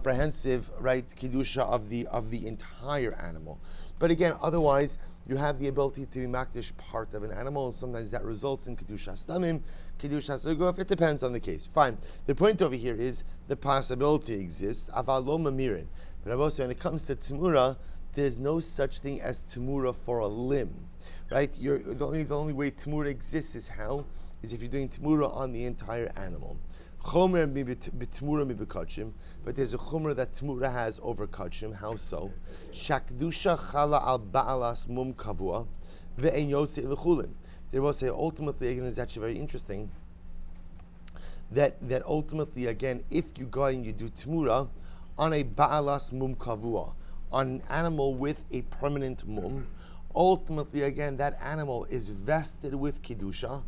comprehensive, right, kedusha of the entire animal. But again, otherwise, you have the ability to be makdish part of an animal, and sometimes that results in kedusha stamim, kedusha seguf. It depends on the case. Fine. The point over here is the possibility exists. Aval lo mamirin. But also, when it comes to temurah, there's no such thing as temurah for a limb, right? The only way temurah exists is if you're doing temurah on the entire animal. Chomer b'temurah mibekachim, but there's a chomer that temurah has over kachim. How so? Shakdusha chala al ba'alas mum kavua ve'en yosei l'chulin. They will say ultimately, again, is actually very interesting. That ultimately, again, if you go and you do temurah on a ba'alas mum kavua, on an animal with a permanent mum, ultimately, again, that animal is vested with kedusha,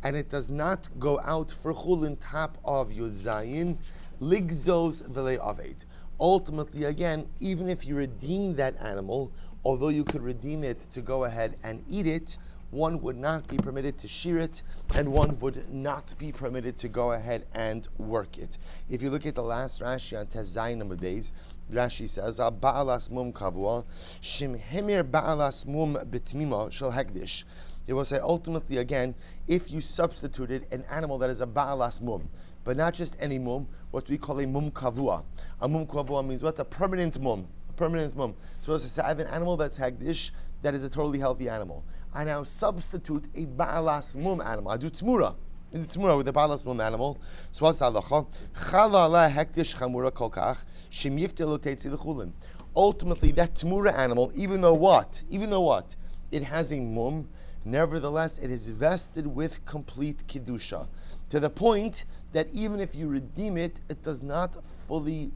and it does not go out for chulin top of Yud Zayin, ligzos v'le aved. Ultimately, again, even if you redeem that animal, although you could redeem it to go ahead and eat it, one would not be permitted to shear it, and one would not be permitted to go ahead and work it. If you look at the last Rashi on Tes Zayin number days, Rashi says, "Ba'alas mum kavua, shim hemir ba'alas mum bitmima shel hekdish." It will say ultimately again, if you substituted an animal that is a ba'alas mum, but not just any mum, what we call a mum kavua. A mum kavua means what? A permanent mum. A permanent mum. So as I say, I have an animal that's hekdish, that is a totally healthy animal. I now substitute a ba'alas mum animal. I do temurah. I do temurah with a ba'alas mum animal. So what's the halacha? Chala la hekdish chamura kolkach shim yifte lo teitzi l'chulin. Ultimately, that temurah animal, even though what? It has a mum. Nevertheless, it is vested with complete kedusha, to the point that even if you redeem it, it does not fully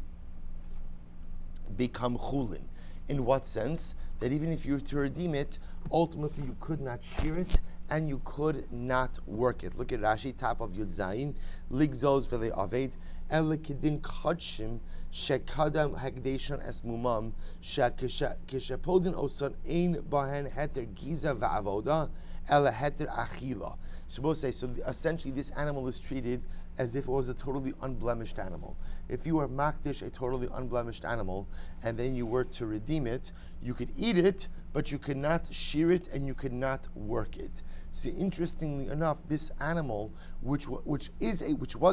become chulin. In what sense? That even if you were to redeem it, ultimately you could not shear it and you could not work it. Look at Rashi, top of Yud Zayin, ligzos v'le aved, elekidin kachim shekadam hekdeshan es mumam shekeshepodin osan ein bahen heter giza va'avoda ele heter achila. Supposed to say, so essentially this animal is treated as if it was a totally unblemished animal. If you were makdish a totally unblemished animal, and then you were to redeem it, you could eat it, but you could not shear it and you could not work it. See, interestingly enough, this animal, which was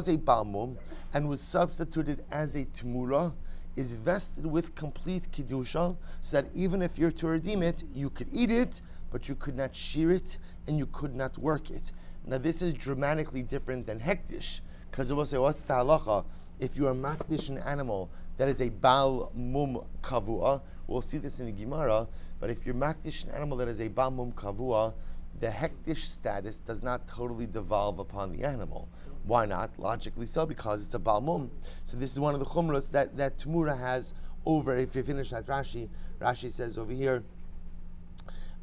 a balmum and was substituted as a temurah, is vested with complete kedusha, so that even if you're to redeem it, you could eat it, but you could not shear it and you could not work it. Now this is dramatically different than hekdish, because it will say, what's the halacha? If you are makdish an animal that is a bal mum kavua, we'll see this in the Gemara, but if you're makdish an animal that is a bal mum kavua, the hekdish status does not totally devolve upon the animal. Why not? Logically so, because it's a bal mum. So this is one of the chumras that temurah has over, if you finish that Rashi says over here,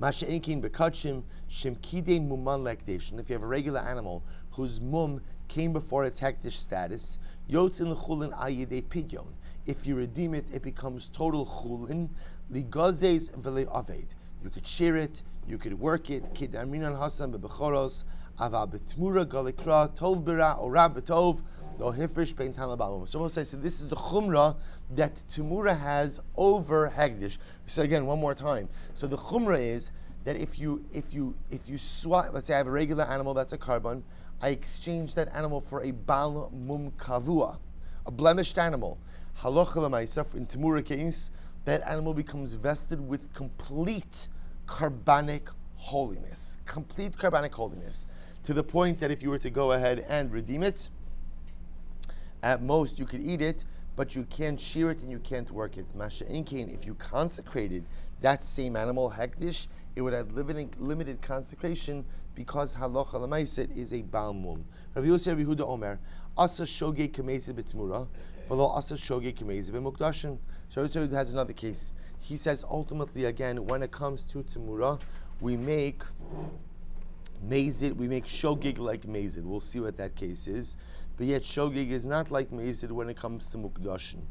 Masha'inkin bekachim shimkide muman lekdesh. If you have a regular animal whose mum came before its hektish status, yotzin l'chulin ayidei pidyon. If you redeem it, it becomes total chulin. Ligazes v'le aved. You could shear it, you could work it. Kid aminan hasan bebechoros aval betmura galikra tov bira or rab betov lo hifrish bein tan labamum. Someone says, so this is the chumrah that temurah has over hekdish. So again, one more time. So the chumrah is that if you swap, let's say I have a regular animal that's a carbon, I exchange that animal for a bal mum kavua, a blemished animal. Halacha l'maisa, in temurah case, that animal becomes vested with complete carbonic holiness. Complete carbonic holiness. To the point that if you were to go ahead and redeem it, at most you could eat it, but you can't shear it and you can't work it. Masha'inkein, if you consecrated that same animal, hekdish, it would have limited consecration because halacha l'maiset is a balmum. Rabbi Yosef Yehuda Omer, asa shogeg k'meizid b'temurah, v'lo asa shogeg k'meizid b'mukdashin. So Rabbi Yosef has another case. He says ultimately again, when it comes to temurah, we make mezid, we make shogeg like mezid. We'll see what that case is. But yet shogeg is not like mezid when it comes to mukdashin.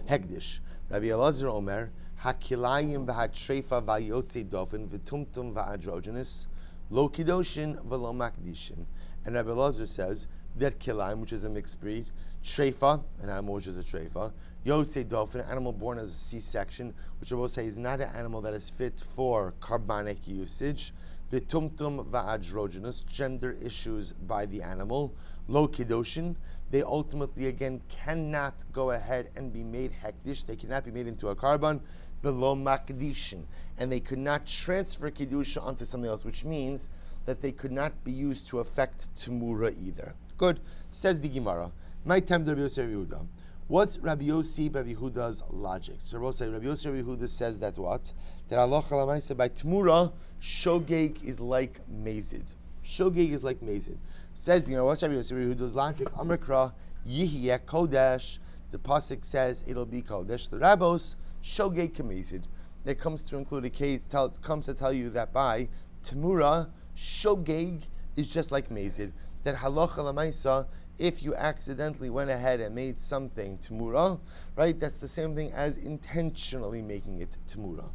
Hekdish. Rabbi Elazar Omer, hakilayim v'hatrefa v'ayotze dofen v'tumtum v'androgenes lo kidoshin v'lo makdishin. And Rabbi Elazar says that kilayim, which is a mixed breed, trefa, an animal which is a trefa, Yotze Dof, an animal born as a C-section, which I will say is not an animal that is fit for carbonic usage. V'tumtum va'adrogenous, gender issues by the animal. Lo Kedoshin, they ultimately again cannot go ahead and be made hektish, they cannot be made into a carbon. V'lo makdishin, and they could not transfer Kedusha onto something else, which means that they could not be used to affect Temurah either. Good. Says the Gemara. My time Rabbi Yossi Rabbi Yehuda. What's Rabbi Yossi Rabbi Yehuda's logic? So Rabbi Yossi Rabbi Yehuda says that what? That Allah Chalamaisa by Temurah, Shogeg is like Mazid. Shogeg is like Mazid. Says the Gemara, what's Rabbi Yossi Rabbi Yehuda's logic? Amrikra Yihye Kodesh. The pasuk says it'll be Kodesh. The Rabbos Shogeg Kamazid. That comes to include a case. Comes to tell you that by Temurah, Shogeg is just like Mazid. That halacha lamaisa, if you accidentally went ahead and made something Temurah, right, that's the same thing as intentionally making it Temurah.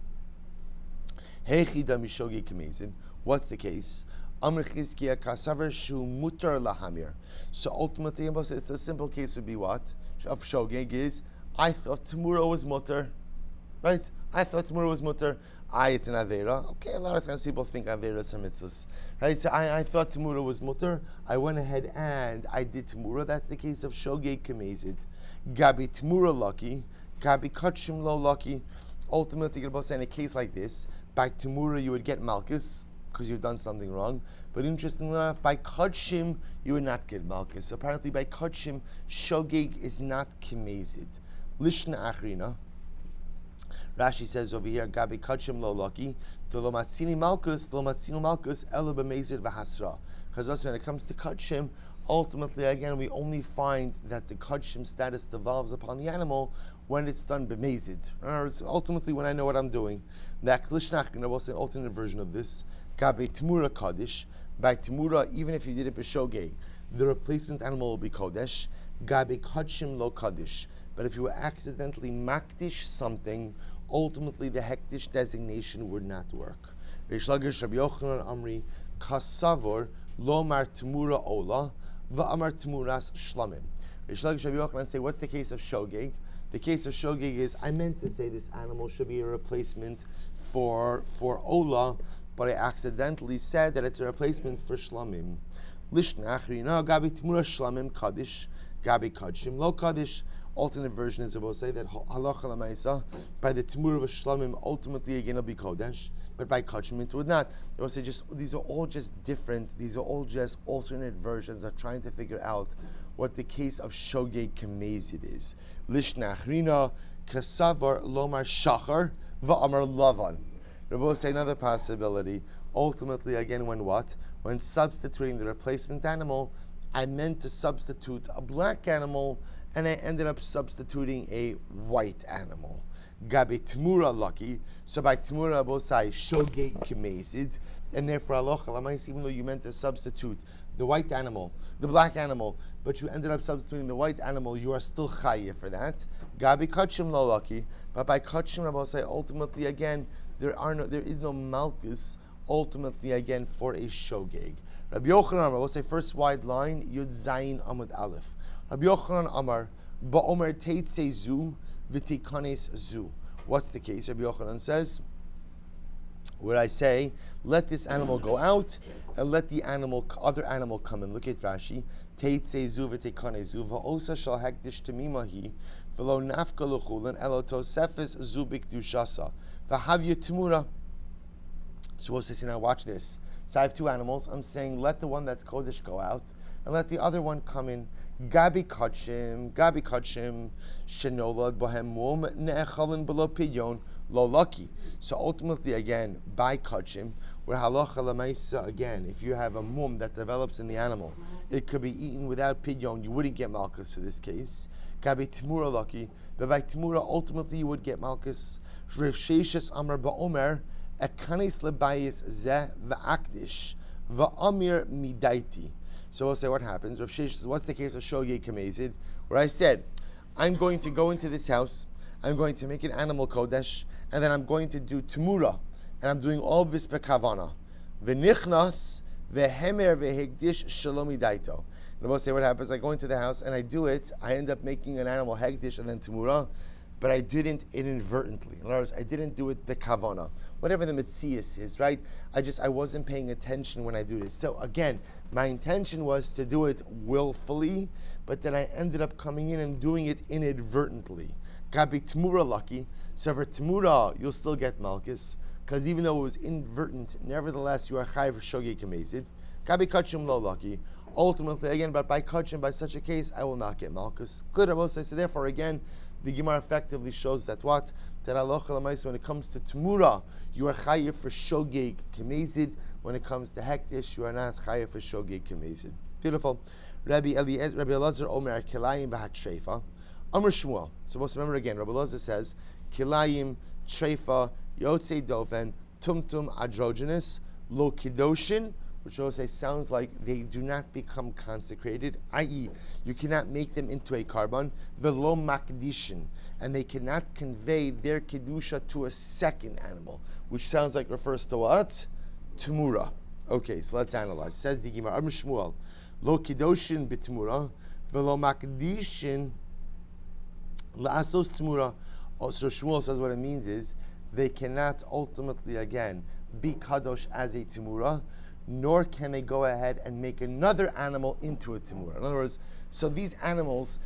Heichida mishogeg kamezid. What's the case? Amr chizkiya kasaver shu mutar lahamir. So ultimately, it's a simple case would be what? Of shogeg is, I thought Temurah was mutar. Right? I thought Temurah was mutar. It's an Aveira. Okay, a lot of times people think Aveira are mitzvahs. Right? So I thought Temurah was mutar. I went ahead and I did Temurah. That's the case of Shogeg Kamezid. Gabi Temurah lucky. Gabi Kachim lo lucky. Ultimately, you're saying in a case like this, by Temurah you would get Malchus, because you've done something wrong. But interestingly enough, by Kachim you would not get Malchus. So apparently by Kachim, Shogeg is not Kamezid. Lishna Achrina. Rashi says over here, Gabi Kachim lo lucky, to lo matzini malchus, ela b'mezid v'hasra. Because also when it comes to Kachim, ultimately again we only find that the Kachim status devolves upon the animal when it's done b'mezid. It's ultimately when I know what I'm doing. Next, Lishnach, I will say an alternate version of this. Gabi Temurah Kaddish. By Temurah, even if you did it b'shogeg, the replacement animal will be Kodesh. Gabi Kachim lo Kaddish. But if you were accidentally makdish something, ultimately the hektish designation would not work. Reish Lakish Rabbi Yochanan Amri Kasavor Lo Mar Temurah Ola Va'amar Temuras Shlamim. Reish Lakish Rabbi Yochanan say, what's the case of Shogeg? The case of Shogeg is, I meant to say this animal should be a replacement for Ola, but I accidentally said that it's a replacement for Shlamim. Lishnach Rina Gabi Temurah Shlamim Kaddish Gabi Kadshim Lo Kaddish. Alternate version is, I will say that halacha l'maisa, by the Temurah of Shlamim, ultimately again it'll be Kodesh, but by Kachim it would not. They will say these are all just different, these are all just alternate versions of trying to figure out what the case of Shogeg Kamezid is. Lishnach Rina Kasavar Lomar Shachar Va'amar Lavan. They will say another possibility. Ultimately again when what? When substituting the replacement animal, I meant to substitute a black animal and I ended up substituting a white animal. Gabi Temurah lucky. So by Temurah bosai Shogeg Kamezid, and therefore halacha l'mais, even though you meant to substitute the white animal, the black animal, but you ended up substituting the white animal, you are still chayyeh for that. Gabi Kachim lo lucky, but by Kachim bosai, ultimately again there is no malchus. Ultimately again for a Shogeg. Rabbi Yochanan, I will say first wide line Yud Zayin Amud Aleph. Rabbi Yochanan Amar, Ba'omer Teitzei Zu, V'tikanes Zu. What's the case? Rabbi Yochanan says, where I say, let this animal go out, and let the other animal come in. Look at Rashi. Teitzei Zu, V'tikanes Zu, V'osa shal hekdish temimahi, V'lo nafka l'chulin, elo tosefes Zu b'kdushasa, V'havya Temurah. So we'll say, now watch this. So I have two animals. I'm saying, let the one that's Kodesh go out, and let the other one come in. Gabi Kachim, Shenolad Bohem Mum, Ne'echalin Below Pidyon, Lo Lucky. So ultimately, again, by Kachim, where halacha l'maisa, again, if you have a mum that develops in the animal, it could be eaten without Pidyon, you wouldn't get Malchus for this case. Gabi Temurah lucky, but by Temurah, ultimately, you would get Malchus. Rav Sheshes Amar Ba'omer, Ekanis lebayis ze v'akdish v'amir midaiti. So we'll say what happens. Rav Sheshes says, what's the case of Shogeg Kamezid? Where I said, I'm going to go into this house, I'm going to make an animal kodesh, and then I'm going to do Temurah, and I'm doing all this bekavana. V'nichnas v'hemer v'hegdish shalom midaito. And we'll say what happens. I go into the house and I do it. I end up making an animal hegdish and then Temurah. but I didn't inadvertently. In other words, I didn't do it bekavana. Whatever the mitzias is, right? I wasn't paying attention when I do this. So again, my intention was to do it willfully, but then I ended up coming in and doing it inadvertently. Gabi Temurah lucky. So for Temurah, you'll still get malchus, because even though it was inadvertent, nevertheless you are chayiv for shogeg kamezid. Gabi kachim lo lucky. Ultimately, again, but by kachim, by such a case, I will not get malchus. Good, Rabbi say. So therefore, again, the Gemara effectively shows that what? That halacha l'maisa, when it comes to Temurah, you are chayiv for shogeg kamezid. When it comes to hektish, you are not chayiv for shogeg kamezid. Beautiful. Rabbi Elazar Omer Kilayim v'hatreifa. Amr Shmuel. So let's remember again. Rabbi Elazar says Kilayim, Treifa, Yotzei Dofen, Tumtum, Androgynous, Lo Kidoshin, which also sounds like they do not become consecrated, i.e., you cannot make them into a carbon, Velo Makdishin, and they cannot convey their Kedusha to a second animal, which sounds like refers to what? Temurah. Okay, so let's analyze. Says the Gemara, Amr Shmuel, Lo Kidoshin b'Temurah, Velo Makdishin La'asos Temurah. So Shmuel says what it means is they cannot ultimately, again, be kadosh as a Temurah, nor can they go ahead and make another animal into a Temurah. In other words, so these animals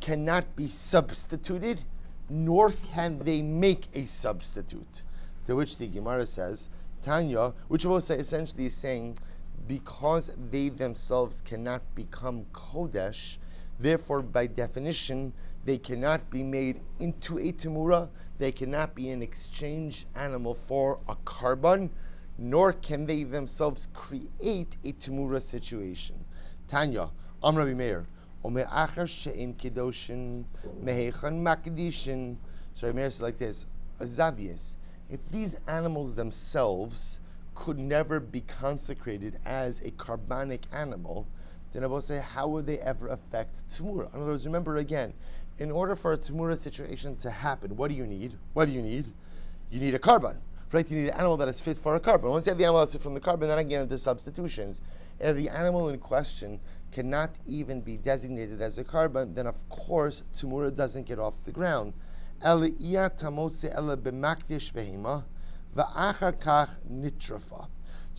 cannot be substituted, nor can they make a substitute. To which the Gemara says, Tanya, which will say essentially is saying, because they themselves cannot become kodesh, therefore by definition, they cannot be made into a Temurah, they cannot be an exchange animal for a carbon, nor can they themselves create a Temurah situation. Tanya, Rabbi Meir, Omer Achar She'en Kedoshin, Mehechan Makdishin. So Rabbi Meir says like this, it's obvious. If these animals themselves could never be consecrated as a carbonic animal, then I will say, how would they ever affect Temurah? In other words, remember again, in order for a Temurah situation to happen, what do you need? You need a carbon, right? You need an animal that is fit for a carbon. Once you have the animal that's fit from the carbon, then I get into substitutions. If the animal in question cannot even be designated as a carbon, then of course Temurah doesn't get off the ground. So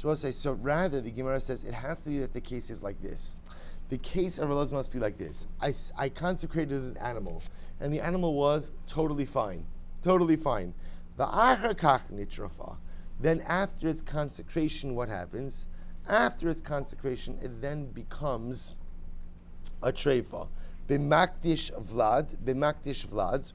I'll say, so rather the Gemara says it has to be that the case is like this. The case of Elazar must be like this. I consecrated an animal, and the animal was totally fine. Then after its consecration, what happens? After its consecration, it then becomes a treifa. B'makdish vlad.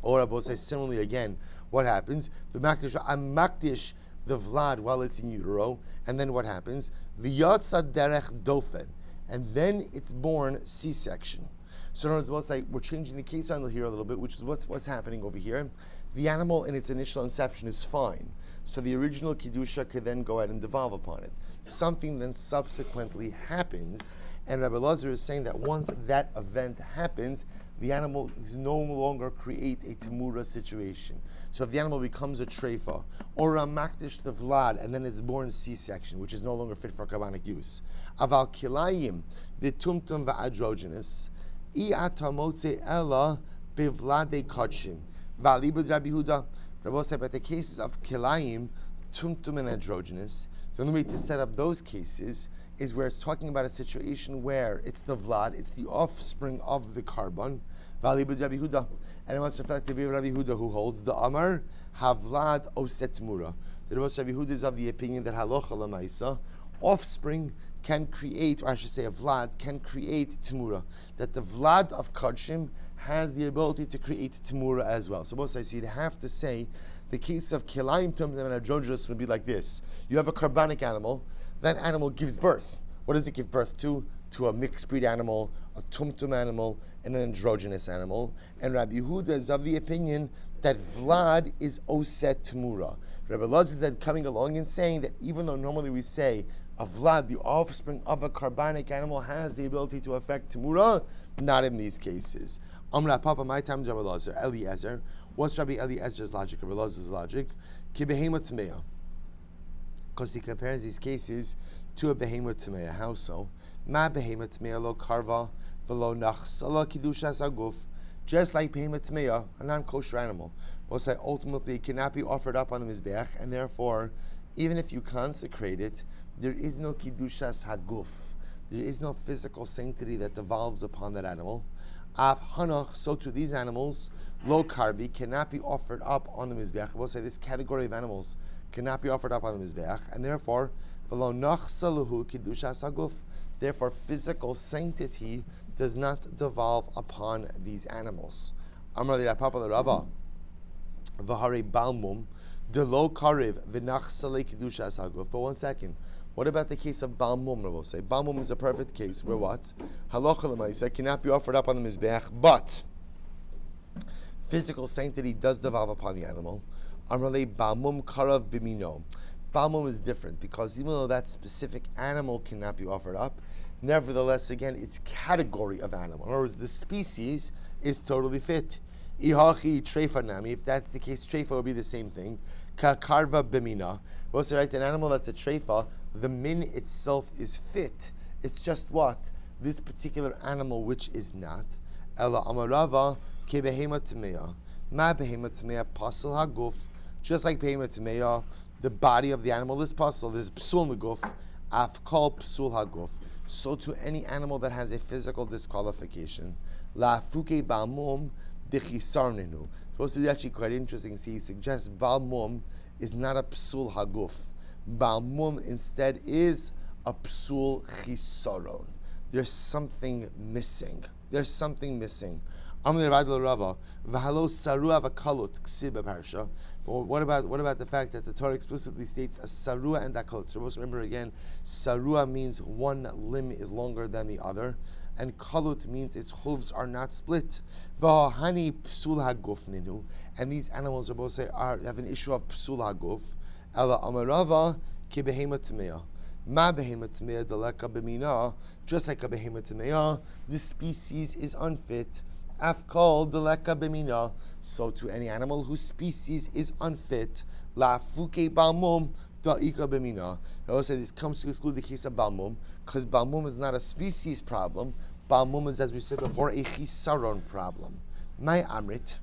Or I will say similarly again, what happens? I'm makdish the vlad while it's in utero, and then what happens? V'yotza derech dofen, and then it's born C-section. So in other words, we'll say we're changing the case handle here a little bit, which is what's happening over here. The animal in its initial inception is fine, so the original kedusha could then go ahead and devolve upon it. Something then subsequently happens, and Rabbi Elazar is saying that once that event happens, the animal is no longer create a Temurah situation. So if the animal becomes a treifa, or a makdish the vlad, and then it's born C-section, which is no longer fit for carbonic use. Aval kilayim, the tumtum va'adrogenous, iatamotze ella bivlade kachim. Valibud Rabbi Huda, Rabbi said, but the cases of kilayim, tumtum, and androgynous, the only way to set up those cases is where it's talking about a situation where it's the vlad, it's the offspring of the carbon. Valibud Rabbi Huda, and it must reflect the view of Rabbi Huda, who holds the Amar Havlad Oset Temurah. The Rabbi Huda is of the opinion that halacha l'maisa, offspring can create, or I should say a vlad can create Temurah. That the vlad of Kadshim has the ability to create Temurah as well. So both sides, so you'd have to say the case of Kilayim Tumtum and Androgynous would be like this. You have a carbonic animal, that animal gives birth. What does it give birth to? To a mixed breed animal, a tumtum animal, and an androgynous animal. And Rabbi Yehuda is of the opinion that Vlad is Oset Temurah. Rabbi Elazar is then coming along and saying that even though normally we say a Vlad, the offspring of a carbonic animal, has the ability to affect Temurah, not in these cases. Amra Papa, my time, Rabbi Eliezer. What's Rabbi Eliezer's logic? Rabbi Elazar's logic? Ki behema tmeya. Because he compares these cases to a behema tmeya. How so? Ma behema tmeya lo karva v'lo nachsala kidushas aguf just like behemoth tmeya, a non-kosher animal. We'll say ultimately it cannot be offered up on the mizbeach, and therefore, even if you consecrate it, there is no kidushas haguf. There is no physical sanctity that devolves upon that animal. Av hanach, so to these animals, lo karbi, cannot be offered up on the mizbeach. We'll say this category of animals cannot be offered up on the mizbeach, and therefore, v'lo nachsaluhu kidushas haguf. Therefore, physical sanctity does not devolve upon these animals. Amar li Papa Rava, v'harei balmum, de lo kariv v'nachsale kidushas haguf. But one second. What about the case of balmum? We'll say balmum is a perfect case where what halacha l'maisa cannot be offered up on the mizbeach, but physical sanctity does devolve upon the animal. Amrale balmum karav bimino. Balmum is different because even though that specific animal cannot be offered up, nevertheless, again, its category of animal. In other words, the species is totally fit. Ihachi treifa nami. If that's the case, treifa will be the same thing. Ka karva bimina. We'll say, right, an animal that's a treifa, the min itself is fit. It's just what? This particular animal which is not. Ela amarava ke behema tmeya. Ma behema tmeya pasal haguf. Just like behema tmeya, the body of the animal is pasal. There's psul neguf. Af kol psul haguf. So to any animal that has a physical disqualification, la fuke balmum dechisarnenu. So this is actually quite interesting. See, he suggests balmum is not a psul haguf. Balmum instead is a psul chisaron. There's something missing. There's something missing. But what about the fact that the Torah explicitly states a sarua and a kalut? So remember again, sarua means one limb is longer than the other, and kalut means its hooves are not split. And these animals are both have an issue of psul haguf. Ela amarava ki behema tmeya. Ma behema tmeya deleka b'mina. Just like a behema tmeya, this species is unfit. Af kol deleka b'mina. So to any animal whose species is unfit, la fuke balmum da'ika b'mina. I will say this comes to exclude the case of balmum, because balmum is not a species problem. Balmum is, as we said before, a chisaron problem. My amrit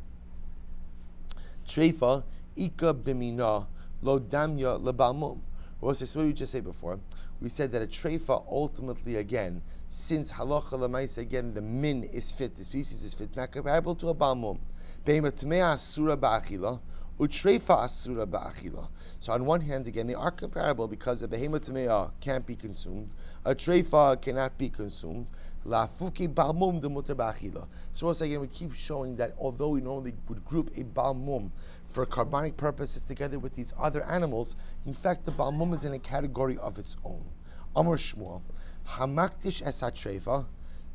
treifa ika b'mina. Lo damya lebalmum. Well, so what did we just say before? We said that a treifa ultimately, again, since halacha l'maisa, again, the min is fit, the species is fit, not comparable to a balmum. Behema tmea asura ba'achila, utreifa asura ba'achila. So on one hand, again, they are comparable because a behema tmea can't be consumed, a treifa cannot be consumed. La fuki balmum de mutar ba'achila. So once again, we keep showing that although we normally would group a balmum for carbonic purposes together with these other animals, in fact, the balmum is in a category of its own. Amar Shmuel, hamaktish es hatreifa,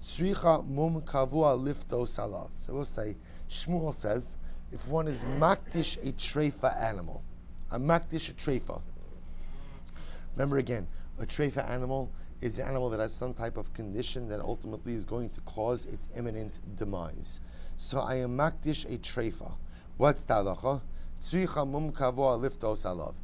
tzricha mum kavua lifto salav. So we'll say, Shmuel says, if one is maktish a treifa animal, a maktish a treifa. Remember again, a treifa animal is an animal that has some type of condition that ultimately is going to cause its imminent demise. So I am makdish a treifa. What's the halacha? Tzricha mum kavua liftos alav.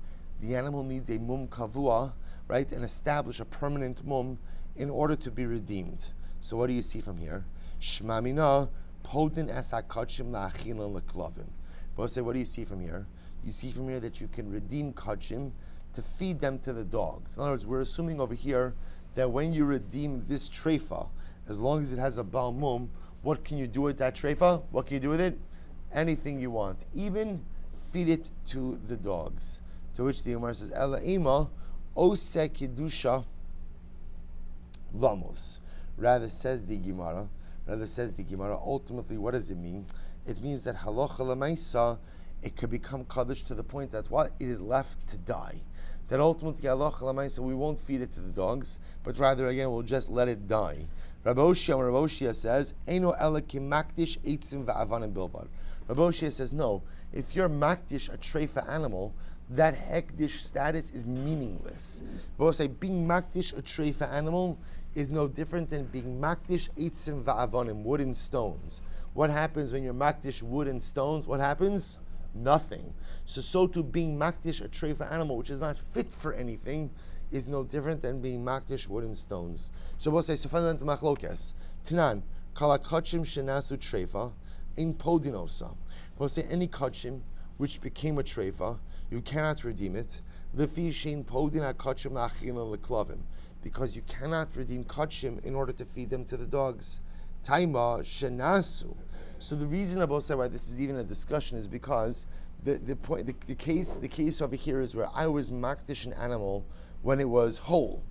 The animal needs a mum kavua, right, and establish a permanent mum in order to be redeemed. So what do you see from here? Shmamina podin es hakachim la'achila leklavim. But say, what do you see from here? You see from here that you can redeem kachim to feed them to the dogs. In other words, we're assuming over here that when you redeem this treifa, as long as it has a balmum, what can you do with that treifa? What can you do with it? Anything you want. Even feed it to the dogs. To which the Gemara says, Ela ima ose kedusha lamos. Rather says the Gemara, ultimately what does it mean? It means that halacha l'maisa, it could become kaddish to the point that what? It is left to die. That ultimately, halacha l'maisa, we won't feed it to the dogs, but rather, again, we'll just let it die. Rabbi Oshia says, Eino ela ki makdish eitzim va'avanim bilvad. Rabbi Oshia says, no, if you're makdish, a treifa animal, that hekdish status is meaningless. But say, being makdish, a treifa animal, is no different than being makdish eitzim va'avanim, wood and stones. What happens when you're makdish wood and stones? What happens? Nothing. So to being makdish a treifa animal, which is not fit for anything, is no different than being makdish wood and stones. So we'll say, so fundamental machlokes. Tanan, kalakachim shenasu treifa, in podinosa. We'll say any kachim which became a treifa, you cannot redeem it. Because you cannot redeem kachim in order to feed them to the dogs. Taima shenasu. So the reason about why this is even a discussion is because the case over here is where I was makdish an animal when it was whole.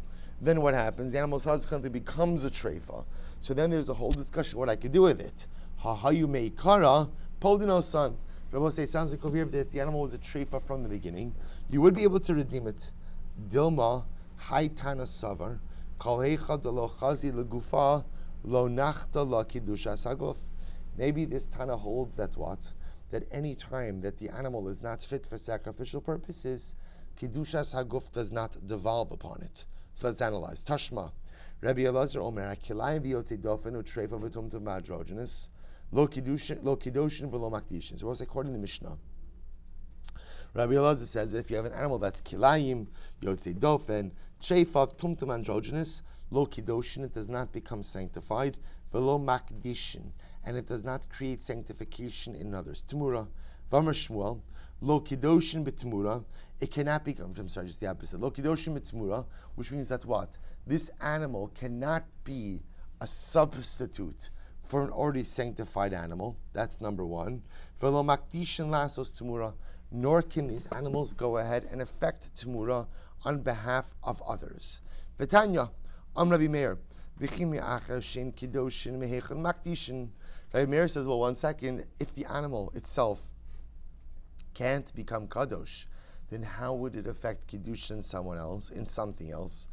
Then what happens? The animal subsequently becomes a treifa. So then there's a whole discussion what I could do with it. Hahayu meikara podino son. Rabbi say sounds like over here that if the animal was a treifa from the beginning, you would be able to redeem it. Dilma haitana savar kol heicha de lo chazi legufa lo nachta la kidushas haguf. Maybe this Tana holds that what? That any time that the animal is not fit for sacrificial purposes, Kidushas Haguf does not devolve upon it. So let's analyze. Tashma. Rabbi Elazar Omer, Akilayim v'yotzei dofen utreifa v'tumtum ma'adrogenus, lo kiddushin v'lo makdishin. So what's according to the Mishnah? Rabbi Elazar says that if you have an animal that's kilayim, yotzei dofen, treifa, tumtum androgynous, lo kiddushin, it does not become sanctified, v'lo makdishin, and it does not create sanctification in others. Temurah, Vamar Shmuel, lo kiddushin b'temurah, it cannot become, I'm sorry, just the opposite. Lo kiddushin b'temurah, which means that what? This animal cannot be a substitute for an already sanctified animal. That's number one. V'lo makdishin lasos temurah, nor can these animals go ahead and affect temurah on behalf of others. V'tanya, Rabbi Meir, Rabbi Meir says, well, 1 second, if the animal itself can't become kadosh, then how would it affect kiddush in someone else, in something else?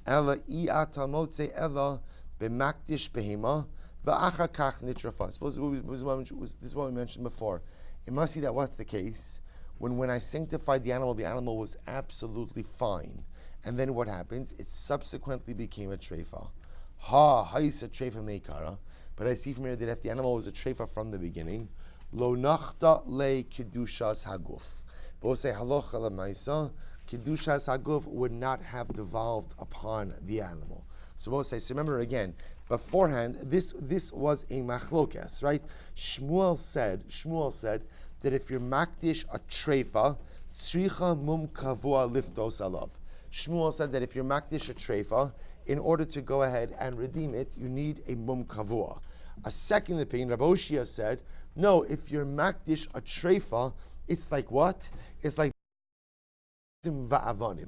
Ella iatamotze ella b'makdish behema v'achar kach nitrafa. Suppose this is what we mentioned before. It must be that what's the case? When I sanctified the animal was absolutely fine. And then what happens? It subsequently became a treifa. Ha'is a treifa meikara. But I see from here that if the animal was a treifa from the beginning, lo nachta le kedushas haguf. But we'll say halacha lemaisa, kedushas haguf would not have devolved upon the animal. So we'll say, so remember again, beforehand, this was a machlokes, right? Shmuel said that if you're makdish a treifa, tzricha mum kavua liftos alav. Shmuel said that if you're makdish a treifa, in order to go ahead and redeem it, you need a mum kavua. A second opinion, Rabbi Shmuel said, no, if you're makdish a treifa, it's like what? It's like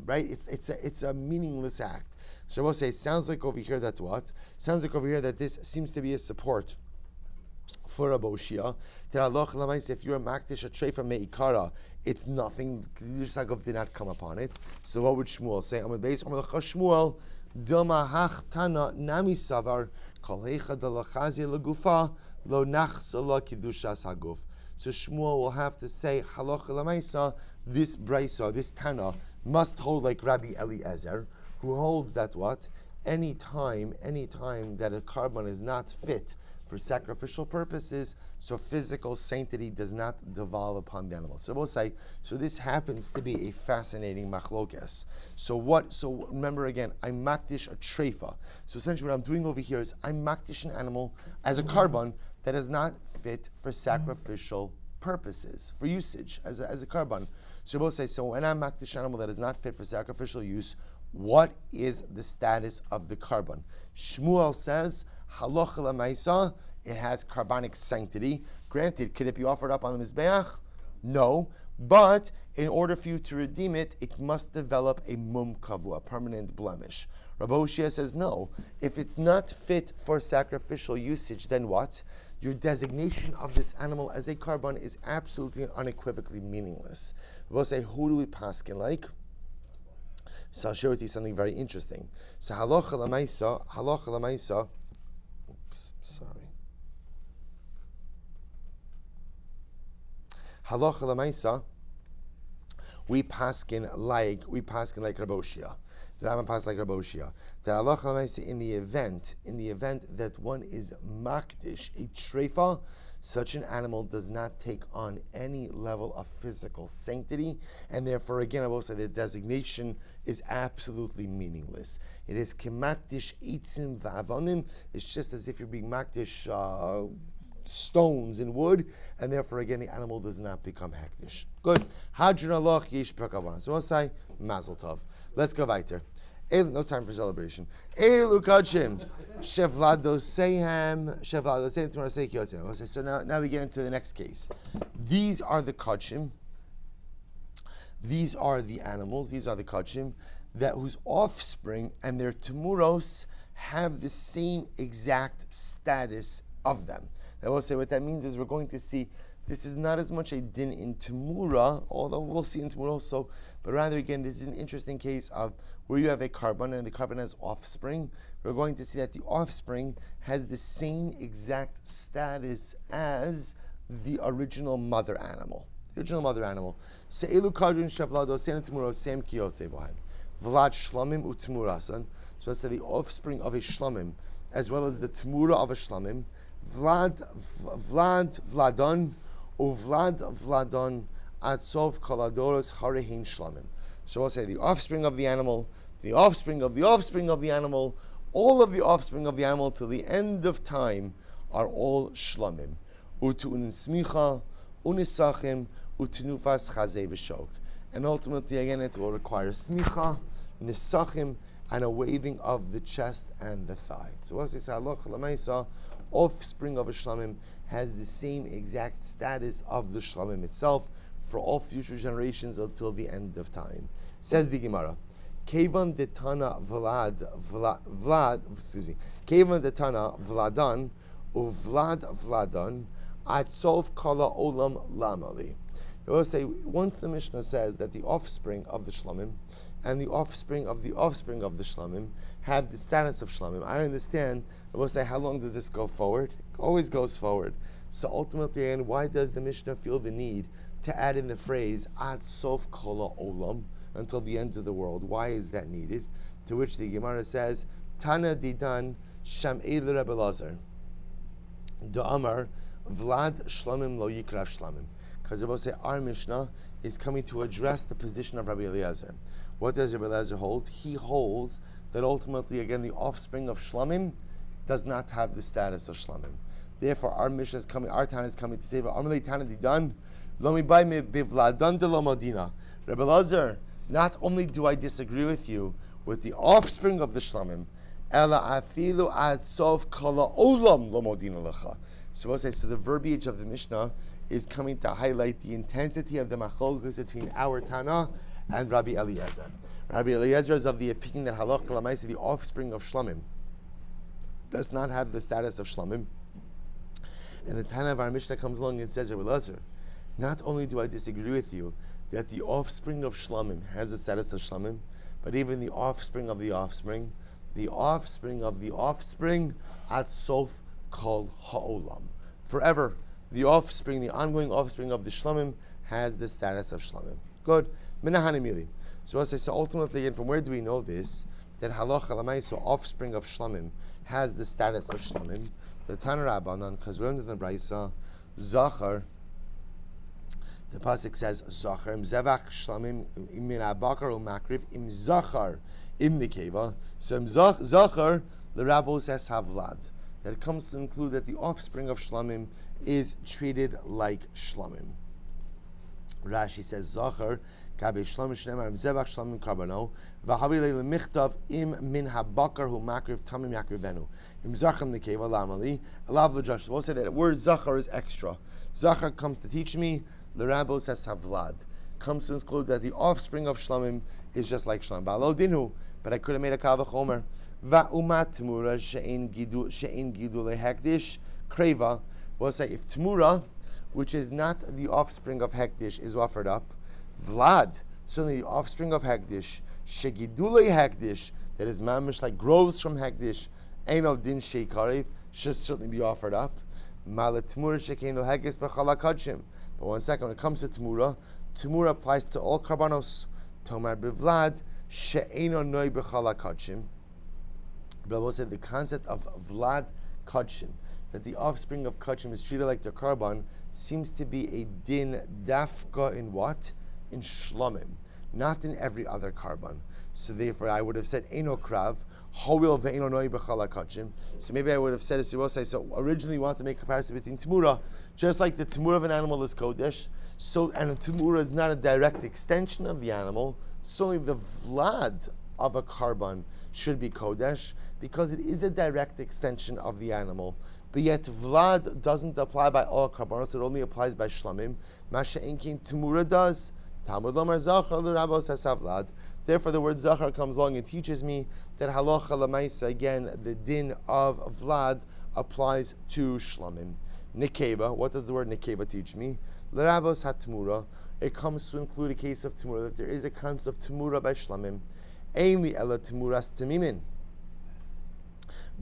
right? It's a meaningless act. So Rabbi say, sounds like over here that what? Sounds like over here that this seems to be a support for Rabbi Shia. That Allah if you're a makdish a treifa meikara, it's nothing. Kedusha did not come upon it. So what would Shmuel say? I'm base Shmuel Dilma hach tana nami savar kol heicha de lachazi legufa lo nachsala kidushas haguf. So Shmuel will have to say halacha lemaisa. This brisa, this tana, must hold like Rabbi Eliezer, who holds that what? Any time that a carbon is not fit for sacrificial purposes, so physical sanctity does not devolve upon the animal. So we'll say, so this happens to be a fascinating machlokes. So remember again, I'm makdish a treifa. So essentially what I'm doing over here is I'm makdish an animal as a carbon that is not fit for sacrificial purposes, for usage as a carbon. So we'll say, so when I'm makdish an animal that is not fit for sacrificial use, what is the status of the carbon? Shmuel says, halacha lemaisa, it has carbonic sanctity. Granted, could it be offered up on the mizbeach? No, but in order for you to redeem it, it must develop a mum kavu, a permanent blemish. Rabbi Oshia says no. If it's not fit for sacrificial usage, then what? Your designation of this animal as a carbon is absolutely and unequivocally meaningless. Rabbi say, who do we paskin like? So I'll share with you something very interesting. So halacha lemaisa. Oops, sorry. Halacha lemaisa. We paskin like Rabbi Oshia. The Rambam paskin like Rabbi Oshia. That halacha lemaisa in the event that one is makdish a treifa, such an animal does not take on any level of physical sanctity, and therefore, again, I will say the designation is absolutely meaningless. It is kemakdish itzim va'avonim. It's just as if you're being makdish stones and wood, and therefore again the animal does not become hektish. Good. Hadron Allah yesh perkavan. So we'll say Mazel Tov. Let's go weiter. No time for celebration. Elu kachim shevlado sehem shevlado sehem Temurah sei kyotzim. So now we get into the next case. These are the kachim. These are the animals. These are the kachim that whose offspring and their temuros have the same exact status of them. I will say what that means is we're going to see this is not as much a din in Temurah, although we'll see in Temurah also, but rather again, this is an interesting case of where you have a carbon and the carbon has offspring. We're going to see that the offspring has the same exact status as the original mother animal. The original mother animal. Se'elu kadrun shavlado se'en Temurah sem kiyotze bohan. Vlad shlamim u'temurasan. So let's say the offspring of a shlamim, as well as the Temurah of a shlamim. Vladon, Vladon, Atzov Kaladoros Harehin Shlamim. So we'll say the offspring of the animal, the offspring of the offspring of the animal, all of the offspring of the animal till the end of time are all Shlamim. Utu unismicha, unisachim, utunufas chazei v'shok. And ultimately, again, it will require smicha, nisachim, and a waving of the chest and the thigh. So we'll say, Halacha l'maisa, offspring of a shlamim has the same exact status of the shlamim itself for all future generations until the end of time. Says the Gemara, Kevan detana Kevan detana Vladan Vladon Atzov kala olam lamali. They will say once the Mishnah says that the offspring of the shlamim and the offspring of the shlamim have the status of shlamim. I understand. I will say, how long does this go forward? It always goes forward. So ultimately, and why does the Mishnah feel the need to add in the phrase ad sof kol olam until the end of the world? Why is that needed? To which the Gemara says, Tana didan sham'ei l'Rebbe Lazar da'amar vlad shlamim lo yikrav shlamim. Because I will say our Mishnah is coming to address the position of Rabbi Eliezer. What does Rabbi Eliezer hold? He holds that ultimately, again, the offspring of shlamim does not have the status of shlamim. Therefore, our Mishnah is coming, our Tana is coming to say, Amalei Tana didan, lo mi bai me bivladan de lo modina. Rabbi Eliezer, not only do I disagree with you with the offspring of the shlamim, ela afilu ad sof kala olam lo modina lecha. So we'll say, so the verbiage of the Mishnah is coming to highlight the intensity of the machlokes between our Tana and Rabbi Eliezer. Rabbi Eliezer is of the opinion that halakha l'maisa, the offspring of shlamim, does not have the status of shlamim. And the Tana of our Mishnah comes along and says, Rabbi Eliezer, not only do I disagree with you that the offspring of shlamim has the status of shlamim, but even the offspring of the offspring, at sof kol ha'olam. Forever, the offspring, the ongoing offspring of the shlamim has the status of shlamim. Good. Minahanimili. So I'll say, so ultimately, and from where do we know this? That halacha l'maisa, offspring of shlamim, has the status of shlamim. The Tana Rabbanan, because we learned in the Braisa, Zachar, the pasuk says, Zachar, im zevach shlamim, min abakar u'makriv, im zachar, im nikeva. So im zachar, the Rabbo says havlad. That it comes to include that the offspring of shlamim is treated like shlamim. Rashi says, Zachar, kabe shlamim shnemar, zevach shlamim karbano, v'havi le'michtav im min habakar hu makriv tamim yakrivenu. Im zachar nekeva lamali, alav l'josh. We'll say that the word zachar is extra. Zachar comes to teach me, the Rabbo says havlad. Comes to include that the offspring of shlamim is just like shlamim. Ba'alo dinu, but I could have made a kal v'chomer. Va'umat temurah she'en gidu lehekdish kreva. We'll say if temurah, which is not the offspring of hekdish, is offered up, vlad, certainly the offspring of hekdish, shegidule hekdish, that is mamish like grows from hekdish, eino din sheikarev, should certainly be offered up. Malet temurah shekeinu hekdish b'chala kadshim. But one second, when it comes to temurah, temurah applies to all karbanos. Tomar b'vlad she'eino noi b'chala kadshim. But we'll say the concept of vlad kadshim, that the offspring of kachim is treated like the carbon, seems to be a din dafka in what? In shlamim, not in every other carbon. So therefore, I would have said Eino Krav, Hoil ve'eno noi b'chal hakachim. So maybe I would have said, so originally you want to make a comparison between Temurah, just like the Temurah of an animal is Kodesh, so, and a Temurah is not a direct extension of the animal, so only the Vlad of a carbon should be Kodesh, because it is a direct extension of the animal. But yet Vlad doesn't apply by all carbonos, it only applies by Shlamim. Masha Enkin Temurah does. Talmud Lomar Zachar l'Rabos Hasav Vlad. Therefore, the word Zachar comes along and teaches me that halacha lemaisa, again, the din of Vlad applies to Shlamim. Nekeva, what does the word Nekeva teach me? L'Rabos HaTemurah, it comes to include a case of Temurah, that there is a concept of Temurah by Shlamim. Eimi ela Temuras Temimin.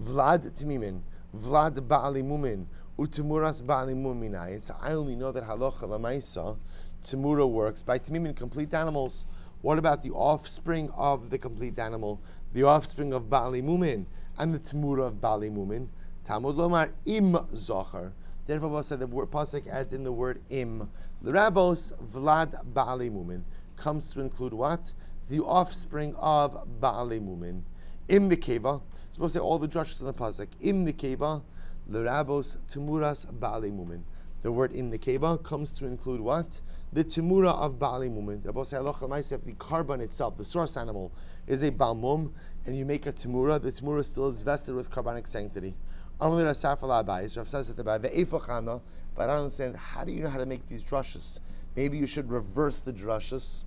Vlad Temimin, Vlad Ba'ali Mumin, Utemuras Ba'ali Muminai. So I only know that halacha lemaisa, Temurah works by Temimin, complete animals. What about the offspring of the complete animal, the offspring of Ba'ali Mumin, and the Temurah of Ba'ali Mumin? Talmud Lomar Im Zachar. Therefore, the word pasuk adds in the word Im. L'Rabos Vlad Ba'ali Mumin comes to include what? The offspring of Ba'ali Mumin. Im Nekeva. Supposed to say all the drushes in the pasuk. Im Nekeva. L'Rabos Temuras Ba'ali Mumin. The word in the keva comes to include what? The Temurah of Ba'ali Mumin. If the carbon itself, the source animal, is a Balmum, and you make a Temurah, the Temurah still is vested with carbonic sanctity. Rav says at the back, but I don't understand, how do you know how to make these drushes? Maybe you should reverse the drushes.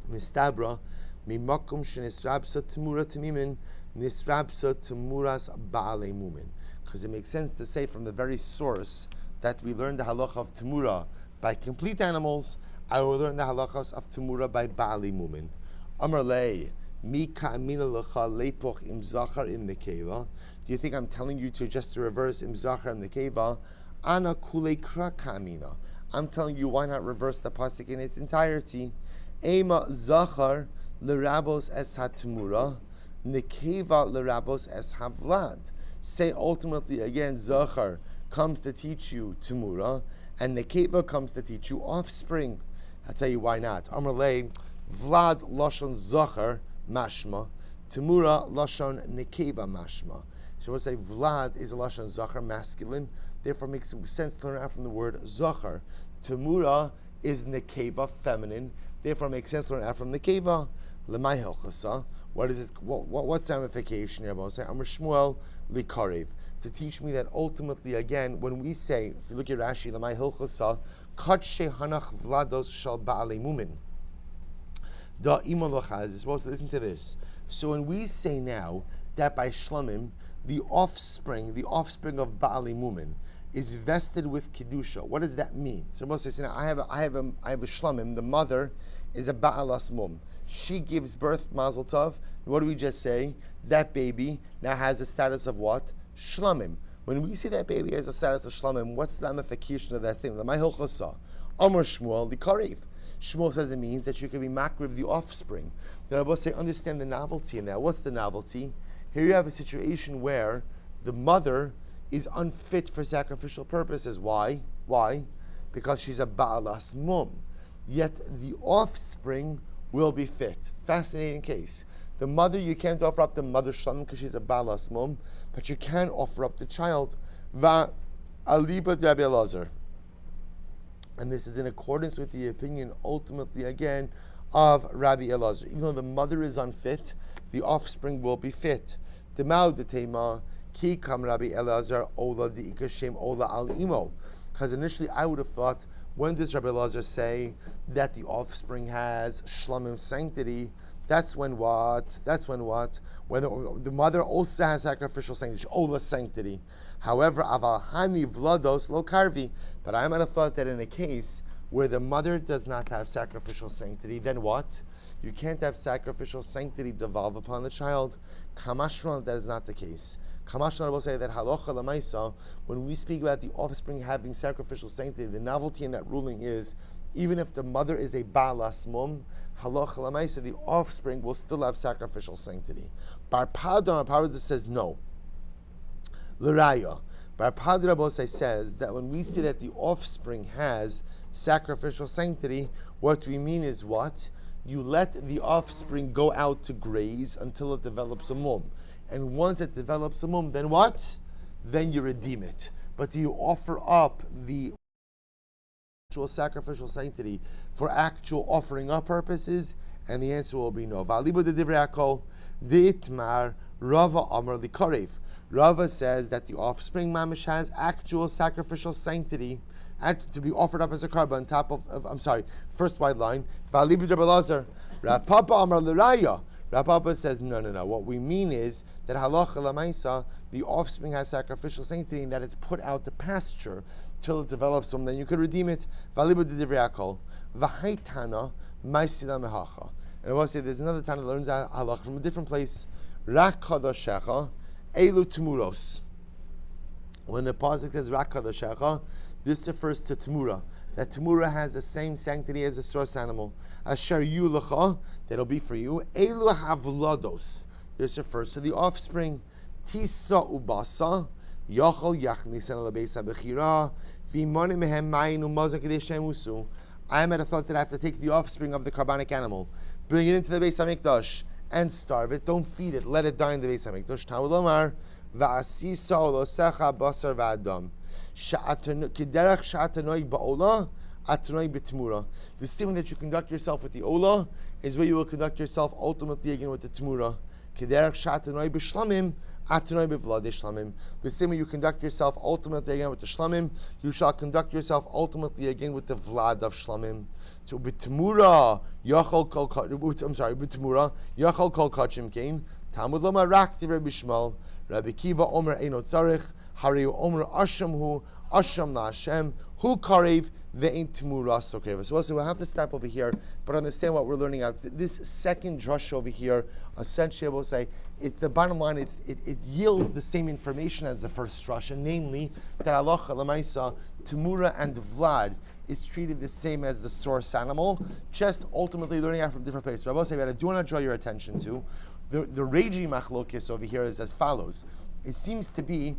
Mistabra, mimakum shenisrabsa Temurah temimin, nisrabsa Temuras Ba'ali Mumin. Because it makes sense to say from the very source that we learn the halacha of Temurah by complete animals, I will learn the halachas of Temurah by Ba'ali Mumin. Amar lei, mi ka'amina lecha leipoch im zachar im nekeva. Do you think I'm telling you to just to reverse im zachar im nekeva? Ana kule kra ka'amina. I'm telling you, why not reverse the pasuk in its entirety? Ema zachar l'rabos es ha-Temurah, nekeva l'rabos es ha-Vlad. Say ultimately again, zachar comes to teach you Temurah, and Nekeva comes to teach you offspring. I'll tell you why not. Amar lei, Vlad Lashon Zachar Mashma, Temurah Lashon Nekeva Mashma. So we'll say Vlad is a Lashon Zachar, masculine, therefore it makes sense to learn out from the word Zachar. Temurah is Nekeva, feminine, therefore it makes sense to learn out from Nekeva. Lemay Hilchasa. What is this? What's the ramification here? Say Amar Shmuel Likarev, to teach me that ultimately, again, when we say, if you look at Rashi, Lamai Hilchasa, Katshe Hanach Vlados Shal Ba'ali Mumin. Da Imolochaz is supposed to listen to this. So when we say now that by Shlamim, the offspring of Ba'ali Mumin is vested with Kedusha, what does that mean? So supposed to say, now I have a Shlamim, the mother is a Ba'alas Mum. She gives birth, Mazel Tov. What do we just say? That baby now has a status of what? Shlamim. When we say that baby has a status of Shlamim, what's the ramification of that statement? My Hilchasa, Amar Shmuel, the Karev. Shmuel says it means that you can be makriv the offspring. The Rabbi say, understand the novelty in that. What's the novelty? Here you have a situation where the mother is unfit for sacrificial purposes. Why? Why? Because she's a Ba'alas Mum. Yet the offspring will be fit. Fascinating case. The mother, you can't offer up the mother shlamim because she's a Ba'alas Mum, but you can offer up the child. Va aliba Rabbi Elazar. And this is in accordance with the opinion, ultimately again, of Rabbi Elazar. Even though the mother is unfit, the offspring will be fit. Demau de tema ki kam Rabbi Elazar ola di ikashem ola al imo. Because initially I would have thought, when does Rabbi Elazar say that the offspring has shlamim sanctity? That's when what? When the mother also has sacrificial sanctity, ola sanctity. However, aval hani vlados lo karvi. But I might have thought that in a case where the mother does not have sacrificial sanctity, then what? You can't have sacrificial sanctity devolve upon the child. Kamashron, that is not the case. Kamashron will say that halacha lamaisa, when we speak about the offspring having sacrificial sanctity, the novelty in that ruling is, even if the mother is a Ba'alas Mum, halacha lamaisa, the offspring will still have sacrificial sanctity. Bar Pada says no. L'raya. Bar Pada Rabosai says that when we say that the offspring has sacrificial sanctity, what we mean is what? you let the offspring go out to graze until it develops a mum. And once it develops a mum, then what? Then you redeem it. But do you offer up the actual sacrificial sanctity for actual offering up purposes? And the answer will be no. V'alibu de divrei hakol d'itmar Rava Amar Likarev. Rava says that the offspring mamish has actual sacrificial sanctity to be offered up as a carbon on top of first white line. V'alibu de Belazar. Rav Papa Amar L'Raya. Rav Papa says, no. What we mean is that halacha l'maisa, the offspring has sacrificial sanctity and that it's put out to pasture till it develops some, then you could redeem it. V'alibu de divrei hakol. V'haitana ma'asila mehacha. And I will say there's another Tana that learns halacha from a different place. Rak kadoshecha elu temuros. When the pasuk says Rak kadoshecha, this refers to Temurah. That Temurah has the same sanctity as the source animal. Asher yulacha, that'll be for you. Elu havlados. This refers to the offspring. Tisa ubasa yachol yachnisan alabeisa bechira v'imani mehem mayin umazak kedeshem usu. I am at a thought that I have to take the offspring of the carbonic animal, bring it into the Beis HaMikdash, and starve it. Don't feed it. Let it die in the Beis HaMikdash. Talmud Lomar, va'asisa olosecha basar v'adam. Kederach sha'atanoi ba'olah, atanoi b'temurah. The same way that you conduct yourself with the olah is where you will conduct yourself ultimately again with the temurah. Kederach sha'atanoi b'shlamim, atanoi b'vlad shlamim. The same way you conduct yourself ultimately again with the shlamim, you shall conduct yourself ultimately again with the vlad of shlamim. So b'temurah yachol kol b'temurah yachol kol kachim kain. Talmud Lomar Rakti Rabbi Shmuel. Rabbi Kiva Omer Eino Tzarich. Hariu Omer Asham Hu Asham La Hashem Hu Karev Ve'in Temurah So Karev. So we'll have to stop over here, but understand what we're learning out. This second drush over here, essentially, I will say, it's the bottom line. It yields the same information as the first drush, and namely that halacha l'maisa Temurah and Vlad is treated the same as the source animal, just ultimately learning out from different places. Rabbi say, what I do want to draw your attention to, the raging machlokes over here is as follows. It seems to be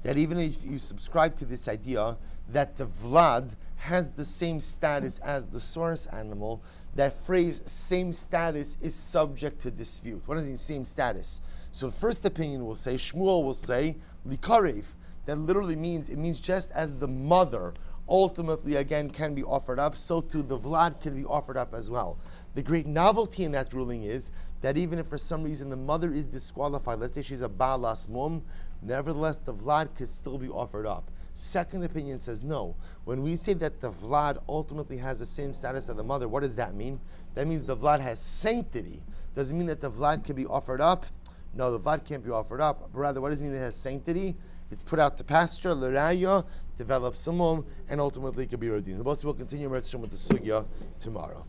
that even if you subscribe to this idea that the Vlad has the same status as the source animal, that phrase, same status, is subject to dispute. What does it mean, same status? So the first opinion will say, Shmuel will say, Likarev, that literally means, it means just as the mother ultimately again can be offered up, so too the Vlad can be offered up as well. The great novelty in that ruling is that even if for some reason the mother is disqualified, let's say she's a balas mum, nevertheless the Vlad could still be offered up. Second opinion says no. When we say that the Vlad ultimately has the same status as the mother, what does that mean? That means the Vlad has sanctity. Does it mean that the Vlad can be offered up? No, the Vlad can't be offered up. But rather, what does it mean it has sanctity? It's put out to pasture, l'raya, develops samum, and ultimately can be redeemed. We'll continue with the sugya tomorrow.